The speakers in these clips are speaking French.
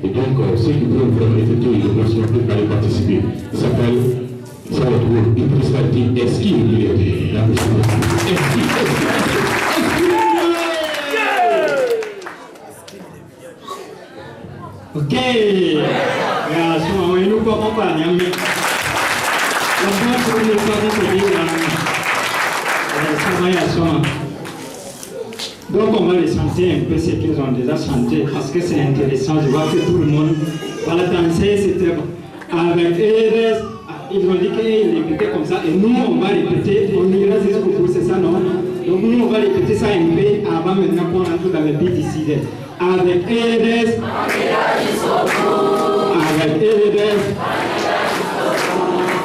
Et donc, ceux qui peuvent vraiment effectuer une opération peuvent aller participer. Ça s'appelle, ça va trouver une personnalité esquive militaire. La personnalité esquive. Ok, on nous accompagne. Donc on va les chanter un peu ce qu'ils ont déjà chanté parce que c'est intéressant. Je vois que tout le monde va la danser. C'était avec Eres. Ils ont dit qu'ils répétaient comme ça et nous on va répéter. On ira jusqu'au bout, c'est ça non? Donc nous on va répéter ça un peu avant maintenant qu'on entre dans le beat ici. Avec Eres. Avec Eres.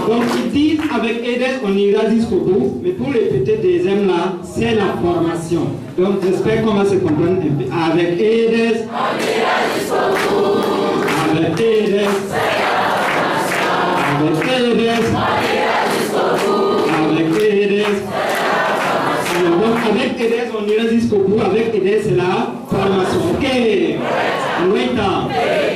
Donc ils disent avec Edes on ira jusqu'au bout, mais pour répéter deuxième là, c'est la formation. Donc j'espère qu'on va se comprendre un peu. Avec Edes on ira jusqu'au bout. Avec Edes c'est la formation. Avec Edes on ira jusqu'au bout. Avec Edes c'est la formation. Donc avec Edes on ira jusqu'au bout. Avec Edes c'est la formation. Ok.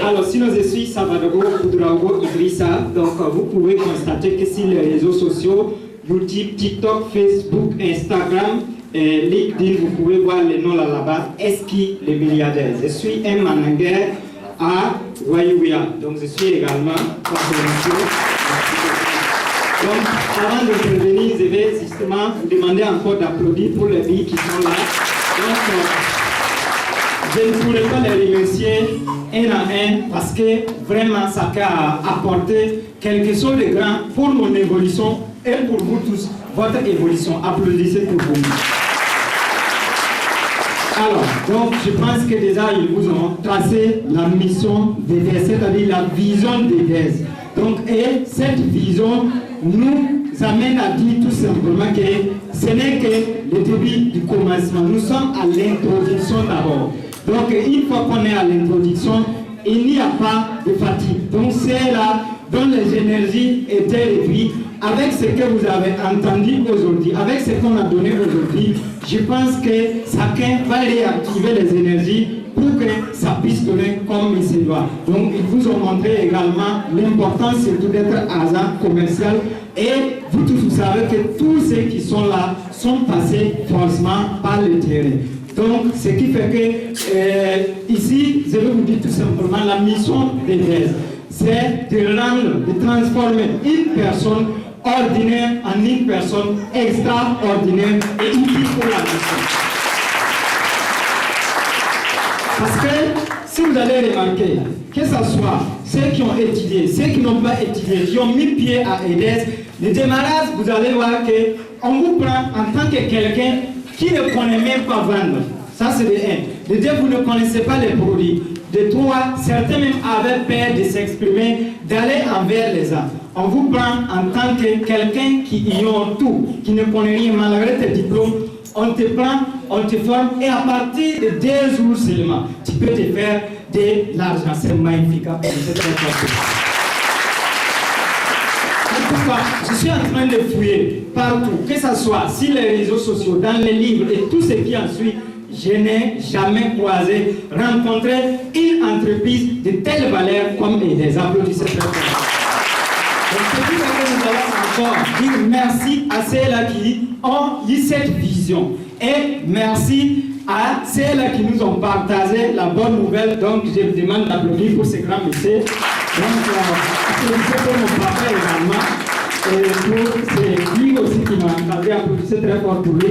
Alors, sinon je suis Salvador Koudraogo Idrissa, donc vous pouvez constater que sur les réseaux sociaux, YouTube, TikTok, Facebook, Instagram, LinkedIn, vous pouvez voir les noms là-bas, Eski les milliardaires. Je suis un manager à Wayouya, donc je suis également conférencier. Donc, avant de intervenir, je vais justement vous demander encore d'applaudir pour les filles qui sont là. Donc, je ne pourrais pas les remercier un à un parce que vraiment ça a apporté quelque chose de grand pour mon évolution et pour vous tous, votre évolution. Applaudissez pour vous. Alors, donc je pense que déjà ils vous ont tracé la mission d'EDES, c'est-à-dire la vision d'EDES. Donc, et cette vision nous amène à dire tout simplement que ce n'est que le début du commencement. Nous sommes à l'introduction d'abord. Donc, une fois qu'on est à l'introduction, il n'y a pas de fatigue. Donc, c'est là dont les énergies étaient réduites. Avec ce que vous avez entendu aujourd'hui, avec ce qu'on a donné aujourd'hui, je pense que chacun va réactiver les énergies pour que ça puisse donner comme il se doit. Donc, ils vous ont montré également l'importance surtout d'être agent commercial. Et vous tous, vous savez que tous ceux qui sont là sont passés forcément par le terrain. Donc, ce qui fait que ici, je vais vous dire tout simplement la mission d'EDES, c'est de rendre, de transformer une personne ordinaire en une personne extraordinaire et utile pour la mission. Parce que si vous allez remarquer, que ce soit ceux qui ont étudié, ceux qui n'ont pas étudié, qui ont mis pied à EDES, le démarrage, vous allez voir qu'on vous prend en tant que quelqu'un qui ne connaît même pas vendre. Ça, c'est de 1. De 2, vous ne connaissez pas les produits. De 3, certains même avaient peur de s'exprimer, d'aller envers les gens. On vous prend en tant que quelqu'un qui ignore tout, qui ne connaît rien, malgré tes diplômes. On te prend, on te forme, et à partir de 2 jours seulement, tu peux te faire de l'argent. C'est magnifique. Je suis en train de fouiller partout, que ce soit sur les réseaux sociaux, dans les livres et tout ce qui en suit. Je n'ai jamais croisé, rencontré une entreprise de telle valeur comme des applaudissements. Donc c'est pour ça que nous allons encore dire merci à ceux-là qui ont eu cette vision. Et merci à ceux-là qui nous ont partagé la bonne nouvelle. Donc je vous demande d'applaudir pour ce grand monsieur. Donc applaudissez pour mon papa également. Et pour lui aussi qui m'a entendu, applaudissez très fort pour lui.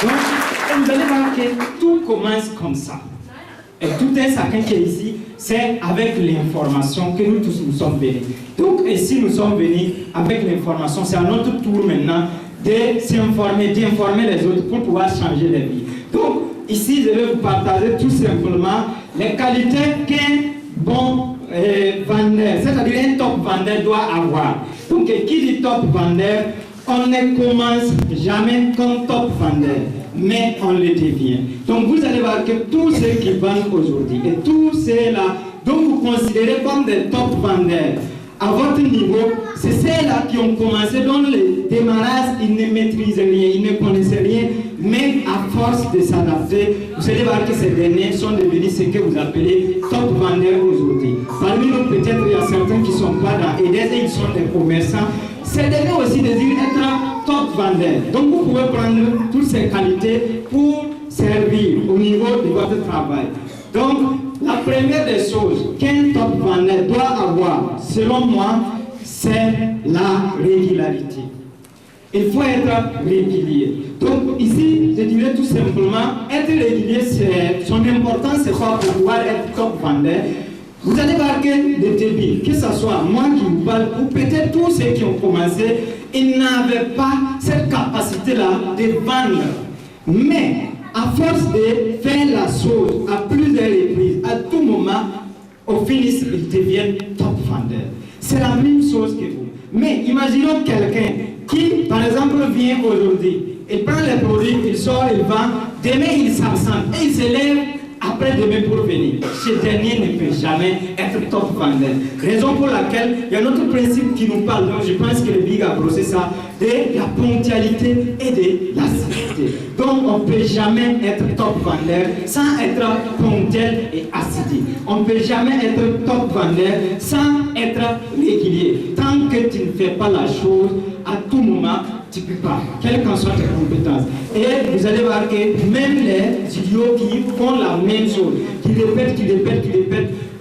Donc, vous allez voir que tout commence comme ça. Et tout un chacun qui est ici, c'est avec l'information que nous tous nous sommes venus. Donc, ici nous sommes venus avec l'information. C'est à notre tour maintenant de s'informer, d'informer les autres pour pouvoir changer les vies. Donc, ici, je vais vous partager tout simplement les qualités qu'un bon vendeur, c'est-à-dire un top vendeur doit avoir. Donc, qui dit top vendeur, on ne commence jamais comme top vendeur, mais on le devient. Donc vous allez voir que tous ceux qui vendent aujourd'hui et tous ceux-là dont vous considérez comme des top vendeurs, à votre niveau, c'est ceux-là qui ont commencé dans le démarrage, ils ne maîtrisent rien, ils ne connaissaient rien, mais à force de s'adapter, vous allez voir que ces derniers sont devenus ce que vous appelez top vendeurs aujourd'hui. Parmi nous, peut-être, il y a certains qui ne sont pas dans EDES et ils sont des commerçants. Ces derniers aussi désirent être top vendeurs. Donc vous pouvez prendre toutes ces qualités pour servir au niveau de votre travail. Donc, la première des choses qu'un top vendeur doit avoir, selon moi, c'est la régularité. Il faut être régulier. Donc ici, je dirais tout simplement, être régulier, son importance, c'est quoi pour pouvoir être top vendeur. Vous allez voir que les débuts, que ce soit moi qui vous parle, ou peut-être tous ceux qui ont commencé, ils n'avaient pas cette capacité-là de vendre. Mais, à force de faire la chose à plusieurs reprises, à tout moment, au finish, ils deviennent top vendeurs. C'est la même chose que vous. Mais imaginons quelqu'un qui, par exemple, vient aujourd'hui, il prend les produits, il sort, il vend, demain il s'absente et il se lève après-demain pour venir. Ce dernier ne peut jamais être top vendeur. Raison pour laquelle il y a un autre principe qui nous parle, donc je pense que le Big a brossé ça, de la ponctualité et de l'assiduité. Donc on ne peut jamais être top vendeur sans être ponctuel et assidu. On ne peut jamais être top vendeur sans être régulier. Tant que tu ne fais pas la chose à tout moment, tu ne peux pas, quelles qu'en soient tes compétences. Et vous allez voir que même les idiots qui font la même chose, qui répètent,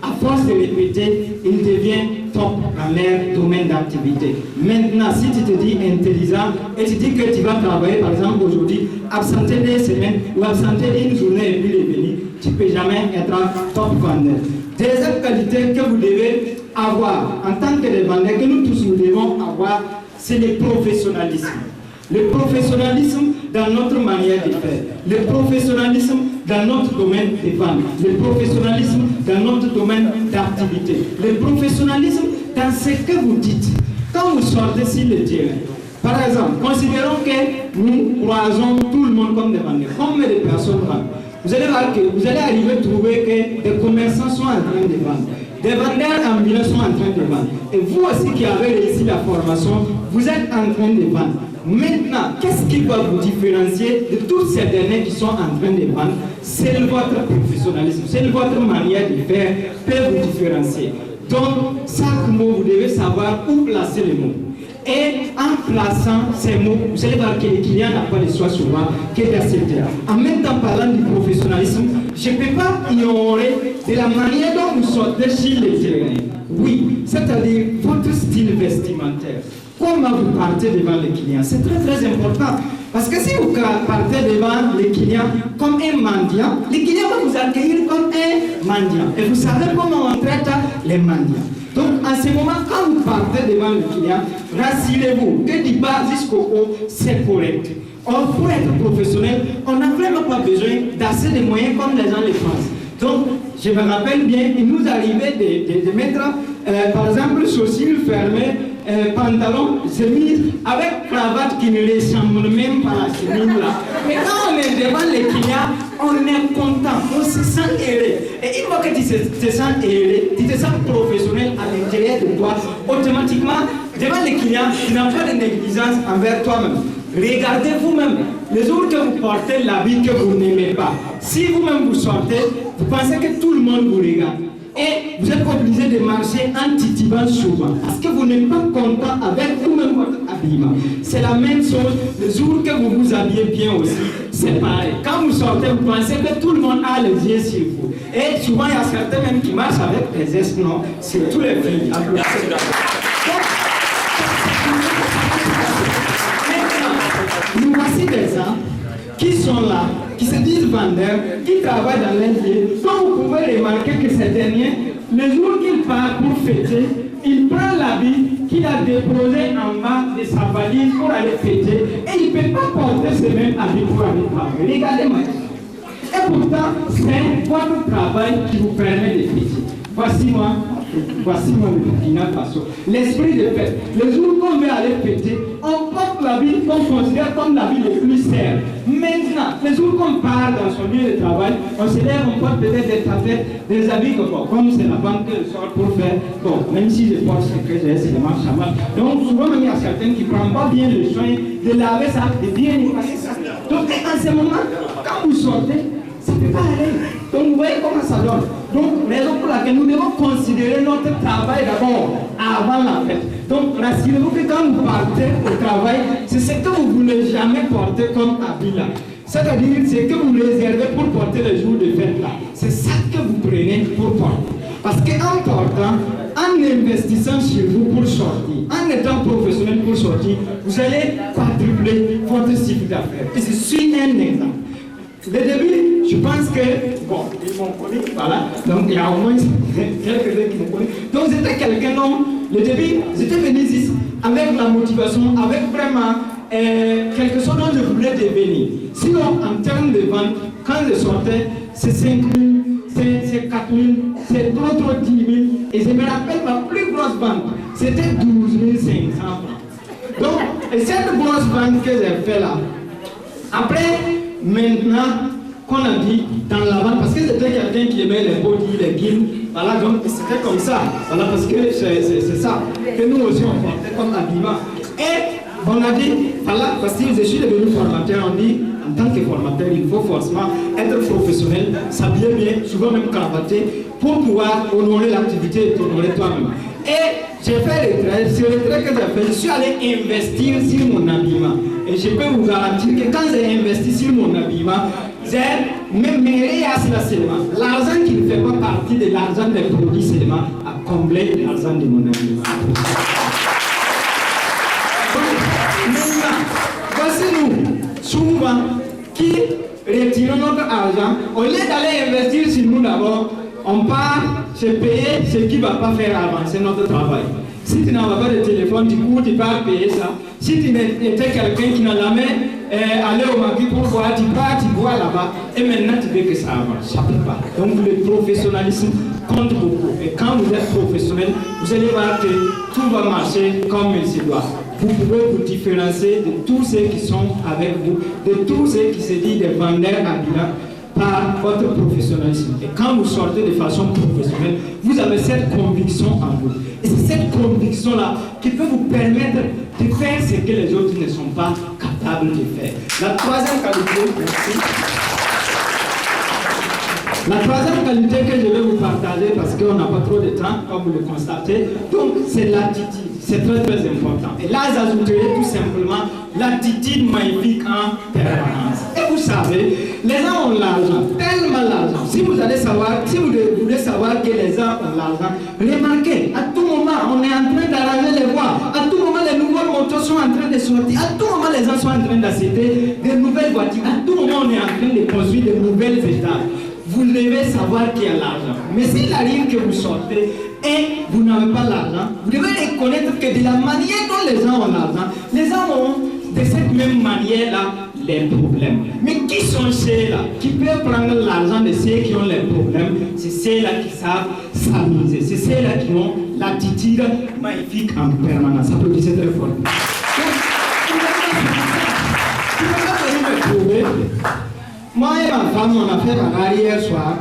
à force de répéter, ils deviennent top dans leur domaine d'activité. Maintenant, si tu te dis intelligent et tu dis que tu vas travailler, par exemple, aujourd'hui, absenter des semaines ou absenter une journée et puis revenir, tu ne peux jamais être un top vendeur. Deuxième qualité que vous devez avoir en tant que des vendeurs, que nous tous nous devons avoir, c'est le professionnalisme. Le professionnalisme dans notre manière de faire. Le professionnalisme dans notre domaine de vente. Le professionnalisme dans notre domaine d'activité. Le professionnalisme dans ce que vous dites. Quand vous sortez sur le terrain, par exemple, considérons que nous croisons tout le monde comme des vendeurs. Combien de personnes vendent? Vous allez voir que vous allez arriver à trouver que des commerçants sont en train de vendre. Des vendeurs ambulants sont en train de vendre. Et vous aussi qui avez réussi la formation, vous êtes en train de vendre. Maintenant, qu'est-ce qui va vous différencier de tous ces derniers qui sont en train de vendre? C'est votre professionnalisme, c'est votre manière de faire peut vous différencier. Donc, chaque mot, vous devez savoir où placer les mots. Et en plaçant ces mots, vous allez voir que les clients n'ont pas le choix souvent que d'accepter. En même temps, parlant du professionnalisme, je ne peux pas ignorer de la manière dont vous sortez sur le terrain. Oui, c'est-à-dire votre style vestimentaire. Comment vous partez devant les clients? C'est très très important. Parce que si vous partez devant les clients comme un mendiant, les clients vont vous accueillir comme un mendiant. Et vous savez comment on traite les mendiants. Donc, en ce moment, quand vous partez devant le client, rassurez-vous que du bas jusqu'au haut, c'est correct. Or, pour être professionnel, on n'a vraiment pas besoin d'assez de moyens comme les gens le pensent. Donc, je me rappelle bien, il nous arrivait de mettre, par exemple, chaussures fermées, pantalon, chemise, avec cravate qui ne ressemble même pas à la chemise là. Mais quand on est devant les clients, on est content, on se sent aéré. Et une fois que tu te sens aéré, tu te sens professionnel à l'intérieur de toi, automatiquement, devant les clients, tu n'as pas de négligence envers toi-même. Regardez vous-même, les jours que vous portez l'habit que vous n'aimez pas, si vous-même vous sortez, vous pensez que tout le monde vous regarde. Et vous êtes obligé de marcher en titubant souvent, parce que vous n'êtes pas content avec vous-même votre habillement. C'est la même chose, le jour que vous vous habillez bien aussi, c'est pareil. Quand vous sortez, vous pensez que tout le monde a les yeux sur vous. Et souvent, il y a certains même qui marchent avec des escrocs, c'est tous les filles. Nous voici des gens qui sont là, qui se disent vendeurs, qui travaillent dans l'industrie. Quand vous pouvez remarquer que ces derniers, le jour qu'ils partent pour fêter, il prend l'habit qu'il a déposé en bas de sa valise pour aller fêter et il ne peut pas porter ce même habit pour aller travailler. Regardez-moi. Et pourtant, c'est votre travail qui vous permet de fêter. Voici moi le Burkina Faso. L'esprit de fête. Le jour qu'on veut aller fêter, on porte l'habit qu'on considère comme l'habit le plus serre. Maintenant, le jour qu'on part dans son lieu de travail, on se lève, on porte peut-être des habits comme c'est la banque que je sors pour faire. Bon, même si je pense que j'ai c'est le marche. Donc souvent, il y a certains qui ne prennent pas bien le soin de laver ça, de bien effacer ça. Donc, en ce moment, quand vous sortez, ça ne peut pas aller. Donc, vous voyez comment ça donne. Donc, raison pour laquelle nous devons considérer notre travail d'abord avant la fête. Donc, rassurez-vous que quand vous partez au travail, c'est ce que vous ne voulez jamais porter comme habit là. C'est-à-dire, c'est que vous réservez pour porter le jour de fête là. C'est ça que vous prenez pour porter. Parce qu'en portant, en investissant sur vous pour sortir, en étant professionnel pour sortir, vous allez quadrupler votre chiffre d'affaires. Et je suis un exemple. Le début, je pense que, bon, ils m'ont connu, voilà, donc il y a au moins quelques-uns qui m'ont connu. Donc j'étais quelqu'un, non, le début, j'étais venu ici avec la motivation, avec vraiment quelque chose dont je voulais devenir. Sinon, en termes de vente, quand je sortais, c'est 5 000, c'est 4 000, c'est d'autres 10 000. Et je me rappelle ma plus grosse vente, c'était 12 500 francs. Donc, et cette grosse vente que j'ai fait là, après, maintenant qu'on a dit dans la vente, parce que c'était quelqu'un qui aimait les body, les guilles, voilà, donc c'était comme ça, voilà, parce que c'est ça que nous aussi on portait comme habillement. Et on a dit, voilà, parce que je suis devenu formateur, on dit, en tant que formateur, il faut forcément être professionnel, s'habiller bien, souvent même cravater, pour pouvoir honorer l'activité et t'honorer toi-même. Et j'ai fait le trait, sur le trait que j'ai fait, je suis allé investir sur mon habillement. Et je peux vous garantir que quand j'ai investi sur mon habillement, j'ai même là seulement. L'argent qui ne fait pas partie de l'argent des produits seulement a comblé l'argent de mon habillement. Maintenant, voici nous, souvent, qui retirons notre argent, au lieu d'aller investir sur nous d'abord, on part se payer ce qui ne va pas faire avancer notre travail. Si tu n'as pas de téléphone, du coup, tu pars payer ça. Si tu étais quelqu'un qui n'a jamais allé au marché pour voir, tu pars, tu vois là-bas, et maintenant tu veux que ça avance. Ça ne peut pas. Donc le professionnalisme compte beaucoup. Et quand vous êtes professionnel, vous allez voir que tout va marcher comme il se doit. Vous pouvez vous différencier de tous ceux qui sont avec vous, de tous ceux qui se disent des vendeurs ambulants par votre professionnalisme. Et quand vous sortez de façon professionnelle, vous avez cette conviction en vous. Et c'est cette conviction-là qui peut vous permettre de faire ce que les autres ne sont pas capables de faire. La troisième qualité, merci. La troisième qualité que je vais vous partager, parce qu'on n'a pas trop de temps, comme vous le constatez, donc c'est l'attitude. C'est très très important. Et là, j'ajouterai tout simplement l'attitude magnifique en permanence. Et vous savez, les gens ont l'argent, tellement l'argent. Si vous allez savoir, si vous voulez savoir que les gens ont l'argent, remarquez, à tout moment, on est en train d'arranger les voies. À tout moment, les nouvelles motos sont en train de sortir. À tout moment, les gens sont en train d'acheter de nouvelles voitures. À tout moment, on est en train de construire de nouvelles étages. Vous devez savoir qu'il y a l'argent. Mais s'il arrive que vous sortez et vous n'avez pas l'argent, vous devez reconnaître que de la manière dont les gens ont l'argent, les gens ont de cette même manière-là les problèmes. Mais qui sont ceux-là qui peuvent prendre l'argent de ceux qui ont les problèmes? C'est ceux-là qui savent s'amuser. C'est ceux-là qui ont l'attitude magnifique en permanence. Applaudissez très fort. Donc, tu ne peux pas venir me trouver. Moi et ma femme, on a fait bagarre hier soir.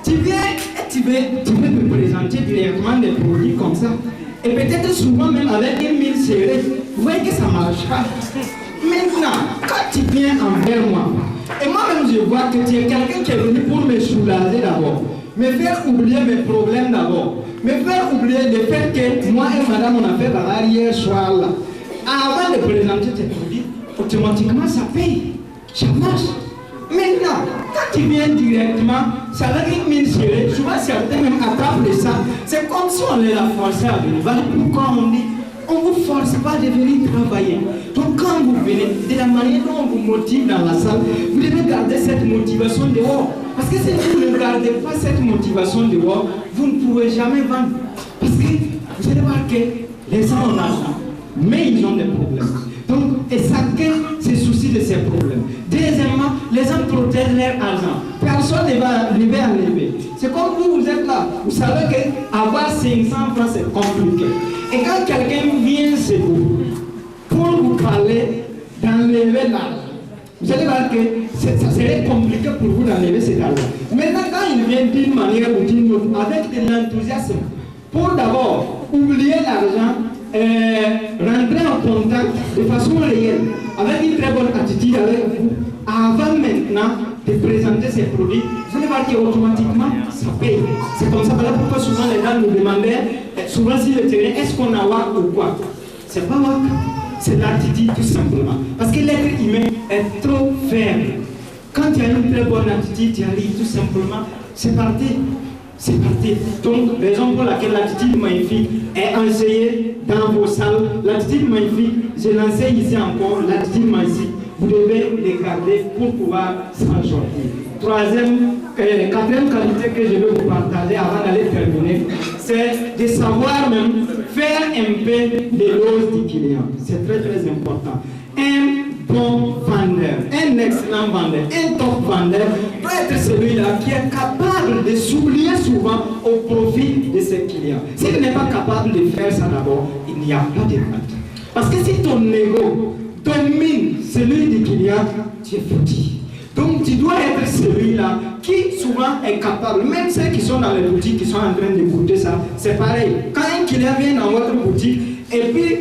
Tu viens et tu veux te présenter directement des produits comme ça. Et peut-être souvent même avec une mine serrée. Vous voyez que ça ne marche pas. Maintenant, quand tu viens envers moi, et moi-même je vois que tu es quelqu'un qui est venu pour me soulager d'abord, me faire oublier mes problèmes d'abord, me faire oublier le fait que moi et madame, on a fait bagarre hier soir là. Avant de présenter tes produits, automatiquement ça paye. Ça marche. Maintenant, quand tu viens directement, ça va une mine serrée, souvent certains même attrapent ça. C'est comme si on les a forcés à venir. Voilà pourquoi on dit, on ne vous force pas de venir travailler. Donc quand vous venez, de la manière dont on vous motive dans la salle, vous devez garder cette motivation dehors. Parce que si vous ne gardez pas cette motivation dehors, vous ne pouvez jamais vendre. Parce que vous allez voir que les gens ont l'argent, mais ils ont des problèmes. Donc, et chacun se soucie de ses problèmes. Deuxièmement, les gens protègent leur argent. Personne ne va enlever. C'est comme vous êtes là. Vous savez qu'avoir 500 francs, c'est compliqué. Et quand quelqu'un vient chez vous pour vous parler d'enlever l'argent, vous allez voir que ça serait compliqué pour vous d'enlever cet argent. Maintenant, quand il vient d'une manière ou d'une autre, avec de l'enthousiasme, pour d'abord oublier l'argent, rentrer en contact de façon réelle, avec une très bonne attitude avec vous, avant maintenant de présenter ces produits, vous allez voir qu'automatiquement, ça paye. C'est comme ça, voilà pourquoi souvent les gens nous demandaient, souvent si le terrain, est-ce qu'on a WAC ou quoi? C'est pas WAC, c'est l'attitude tout simplement. Parce que l'être humain est trop faible. Quand tu as une très bonne attitude, tu arrives tout simplement, c'est parti. C'est parti. Donc, raison pour laquelle l'attitude magnifique est enseignée dans vos salles. L'attitude magnifique, je l'enseigne ici encore, l'attitude magnifique. Vous devez les garder pour pouvoir s'en sortir. Quatrième qualité que je vais vous partager avant d'aller terminer, c'est de savoir même faire un peu l'éloge du client. C'est très très important. Un bon vendeur, un excellent vendeur, un top vendeur doit être celui-là qui est capable de s'oublier souvent au profit de ses clients. S'il n'est pas capable de faire ça d'abord, il n'y a pas de vente. Parce que si ton ego domine celui du client, tu es foutu. Donc tu dois être celui-là qui souvent est capable, même ceux qui sont dans les boutiques, qui sont en train d'écouter ça, c'est pareil. Quand un client vient dans votre boutique et puis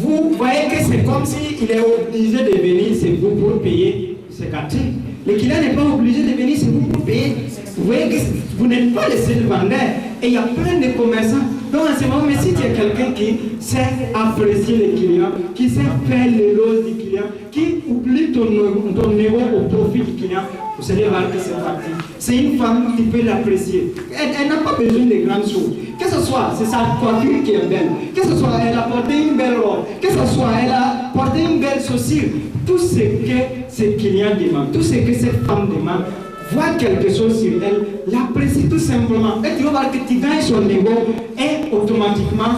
vous voyez que c'est comme s'il est obligé de venir, c'est vous pour payer, c'est gâté. Le client n'est pas obligé de venir, c'est vous pour payer. Vous voyez que vous n'êtes pas le seul vendeur. Et il y a plein de commerçants. Donc en ce moment, mais si tu es quelqu'un qui sait apprécier les clients, qui sait faire l'éloge du client, qui oublie ton ego au profit du client, vous allez voir que c'est parti. C'est une femme qui peut l'apprécier. Elle n'a pas besoin de grandes choses. Que ce soit, c'est sa coiffure qui est belle. Que ce soit, elle a porté une belle robe. Que ce soit, elle a porté une belle chaussure. Tout ce que ces clients demandent, tout ce que cette femme demande, voir quelque chose sur elle, l'apprécie tout simplement. Et tu vas voir que tu gagnes son ego et automatiquement,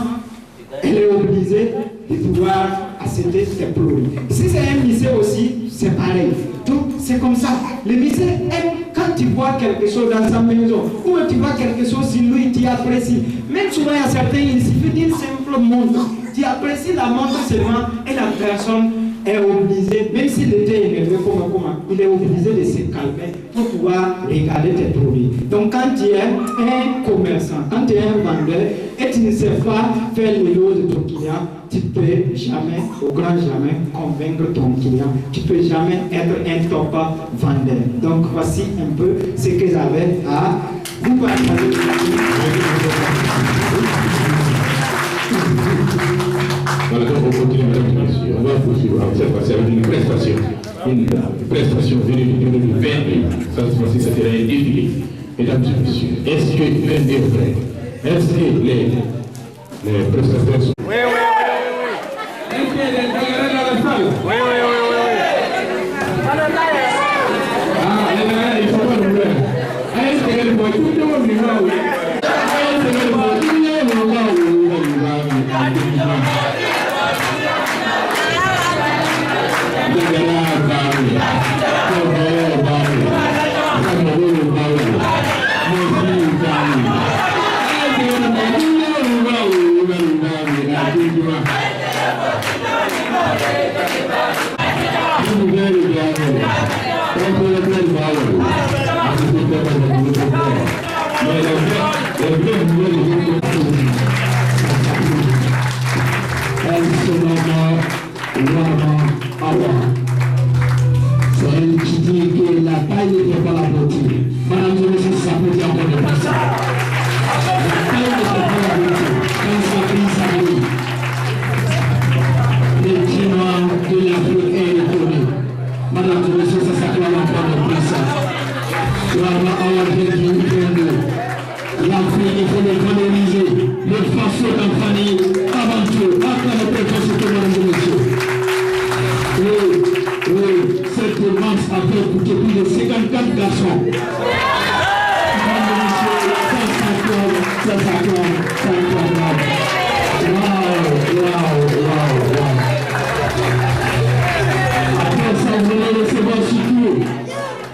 elle est obligée de pouvoir acheter tes produits. Si c'est un lycée aussi, c'est pareil. Donc c'est comme ça. Le lycée aime quand tu vois quelque chose dans sa maison ou tu vois quelque chose sur lui, tu apprécies. Même souvent, il y a certains, il suffit d'une simple montre. Tu apprécies la montre seulement et la personne est obligé, même s'il était énervé il est obligé de se calmer pour pouvoir regarder tes produits. Donc quand tu es un commerçant, quand tu es un vendeur et tu ne sais pas faire l'éloge de ton client, tu ne peux jamais, au grand jamais, convaincre ton client. Tu ne peux jamais être un top vendeur. Donc voici un peu ce que j'avais à vous partager. Voilà, donc on continue, mesdames et messieurs. On va poursuivre cette fois-ci avec une prestation. Une prestation d'une verbe. Ça, ça sera un défilé. Mesdames et messieurs, est-ce que l'un est vrai? Est-ce que les prestateurs sont... Oui. Est-ce qu'il y a des camarades dans la salle? Oui. Ah, les camarades, ils ne sont pas nouveaux. Est-ce que les voix, tout le monde est là, oui? Est-ce que les voix, tout le monde est là, oui? C'est elle qui dit que la taille ne fait pas la beauté. Madame et messieurs, ça peut dire encore de plus ça. La taille ne fait pas la beauté. Quand ça prie, ça brille. Les clients de l'Afrique est retourné. Madame et messieurs, ça s'acclame encore de plus ça. L'Afrique, il faut le valoriser. Le façon d'enfanner avant tout. Après le préfet, madame et messieurs. Oui, cette masse a fait coûter plus de 54 garçons. Ça s'acclame. Wow. Après ça, vous allez recevoir surtout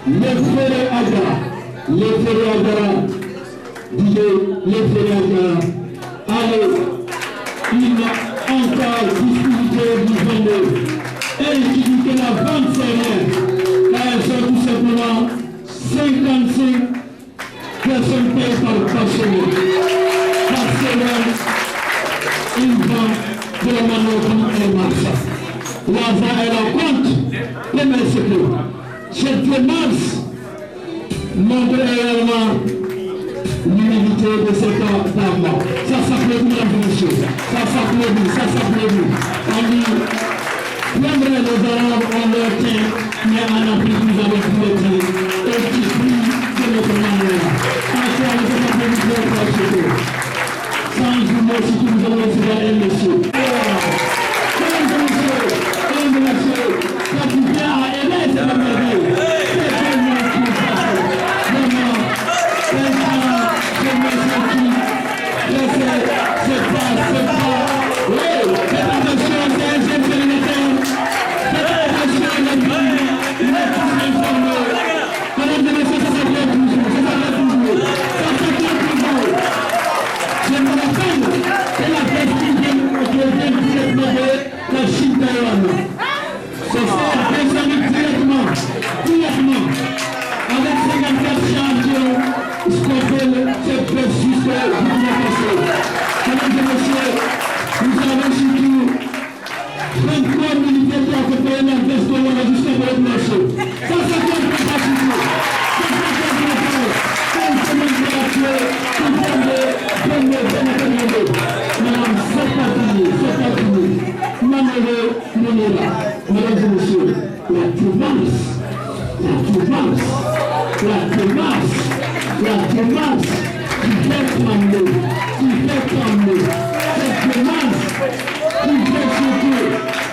les frères Agara. Allez, il y a encore distribué du vendeur. Et qui dit que la vente c'est rien, car elles sont tout simplement 55 personnes payées par semaine. Par semaine, une vente de la manière comme elle marche. L'argent est en compte, les mains se incroyablement. Ça s'applaudit, mesdames et messieurs. Ça s'applaudit, ça s'applaudit. On dit, prendre les Arabes en leur temps, mais en Afrique, nous avons pris le temps. Et qui prie de notre manière. Encore, nous avons pris le temps pour acheter. Sans jumeau, si nous avons laissé un monsieur. Mesdames et messieurs, quand tu viens à aimer, c'est la merveille. C'est tellement tout ça. Vraiment, c'est ça, c'est mes sentis. Je sais, c'est pas. Oui, faites attention, c'est un jeune célibataire. Faites attention, les filles, il est tous informés. Mesdames et messieurs, ça s'appelle toujours, ça s'appelle toujours. Ça s'appelle toujours. Je me rappelle que la prestige vient directement de la Chine Taïwan. C'est ça, directement, avec 54 champions, ce qu'on appelle cette prestige de Burkina Faso. Mesdames et messieurs, nous avons surtout 23 militaires qui accompagnent la veste de la jusqu'à le marché. Ça s'appelle pas surtout. Mesdames et messieurs, la démarche qui fait trembler, cette démarche qui fait surtout,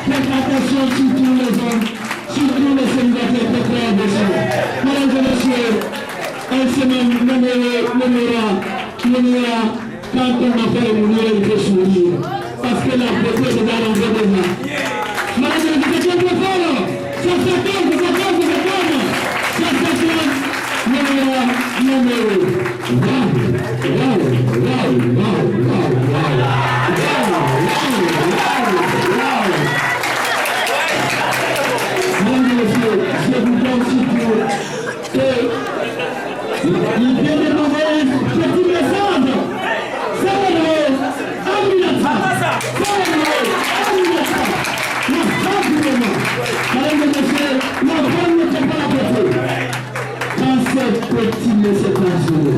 faites attention sur tous les hommes, surtout les célibataires qui créent des gens. Mesdames et messieurs, elle se nommera quand on a fait mourir, il faut sourire, parce que la beauté de la langue des mains. Madame, vous êtes bien fort, ça s'accorde, petit mais c'est pas joué.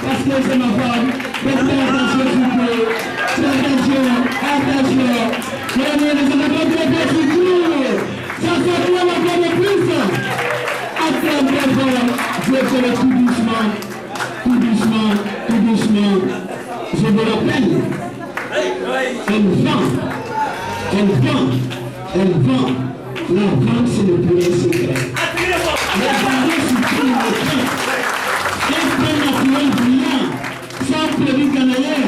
Parce que c'est ma femme, faites attention s'il vous plaît. Attention. Ça sort la femme de plus. Attends, je vais faire tout doucement. Je me rappelle, elle vend. La vente, c'est le premier secret. Les parents suppriment le train. Un train naturel brillant, sans prévu canadien.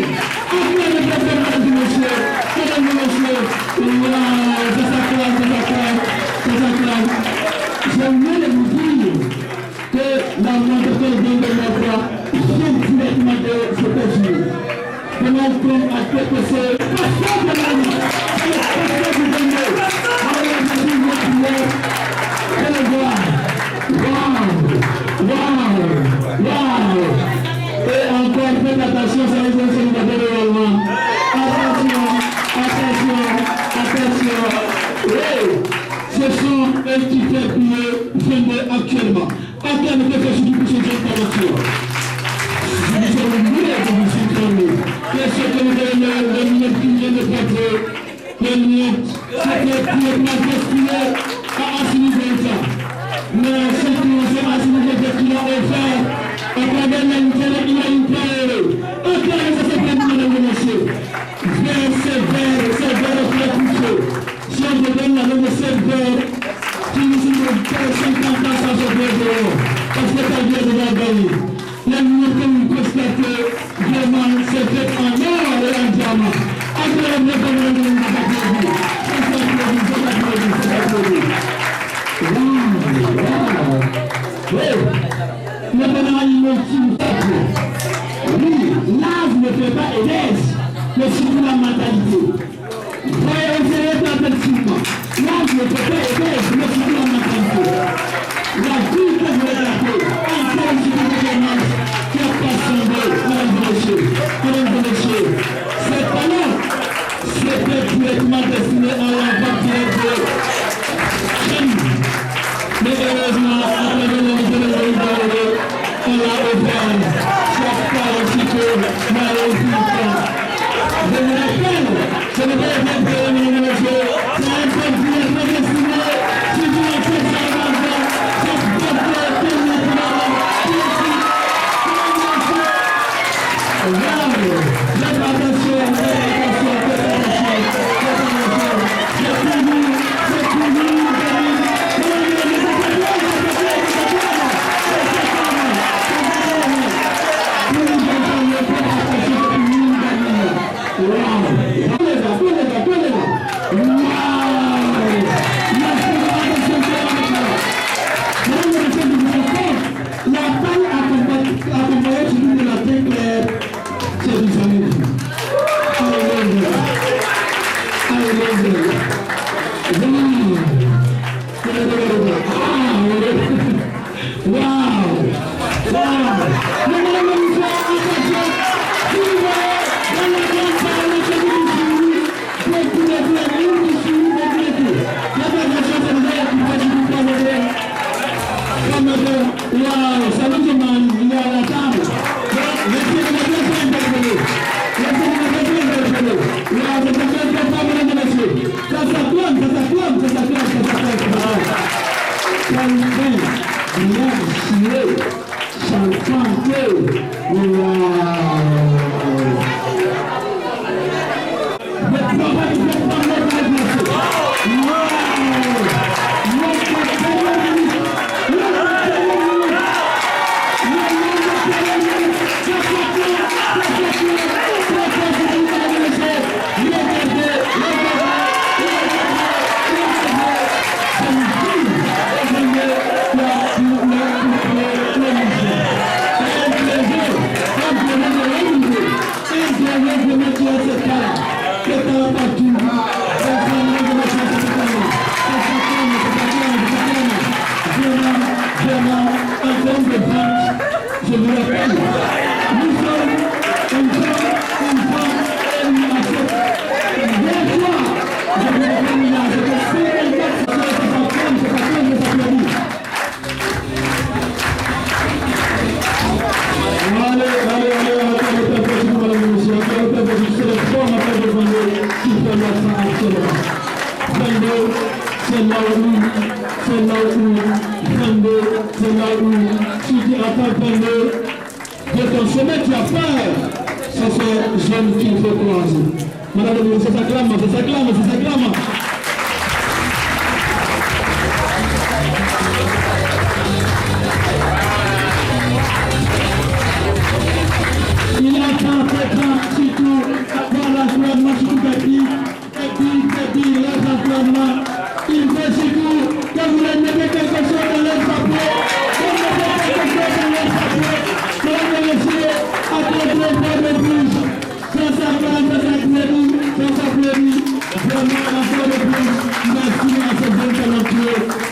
Après le préfet, mesdames et messieurs, ça s'acclame. J'aimerais vous dire que la montre vient de notre vient directement de cet États-Unis. Donald Trump a fait que c'est pasteur de la vie. C'est pasteur du Bénin. Wow. Et encore, faites attention, ça les célibataires également. Attention. Oui, ce sont eux qui fait prier actuellement. Attends, ne peut-être que je puisse dire ta voiture. Nous sommes venus à vous synchroner. Qu'est-ce que vous avez le minute qui vient de faire? Le minute, c'était purement destiné à assimiler ça. Mais c'est assimiler ce qu'il a offert à travers l'intérêt humanitaire. Encore, ça s'est fait, mesdames et messieurs. C'est vers précieux. Si on me donne la même serveur, qui nous ont fait 50 ans sans se faire dehors, parce que ça vient de la gagner. La minute que vous constatez, vraiment, c'est fait en or et en diamant. Après, le commandement de l'applaudit. Ça s'applaudit. Oui. Maintenant, il me dit, oui, l'âge ne fait pas énergie, mais surtout la mentalité. Voyez, vous serez pas perfectement. L'âge ne fait pas énergie, mais surtout la mentalité. La vie que vous regardez, encore sur le démarche, qui a passé mesdames et messieurs, cette année, c'était directement destiné à la vente.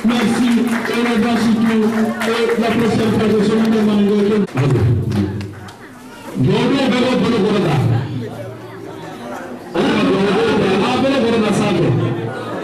Merci et la prochaine fois de ce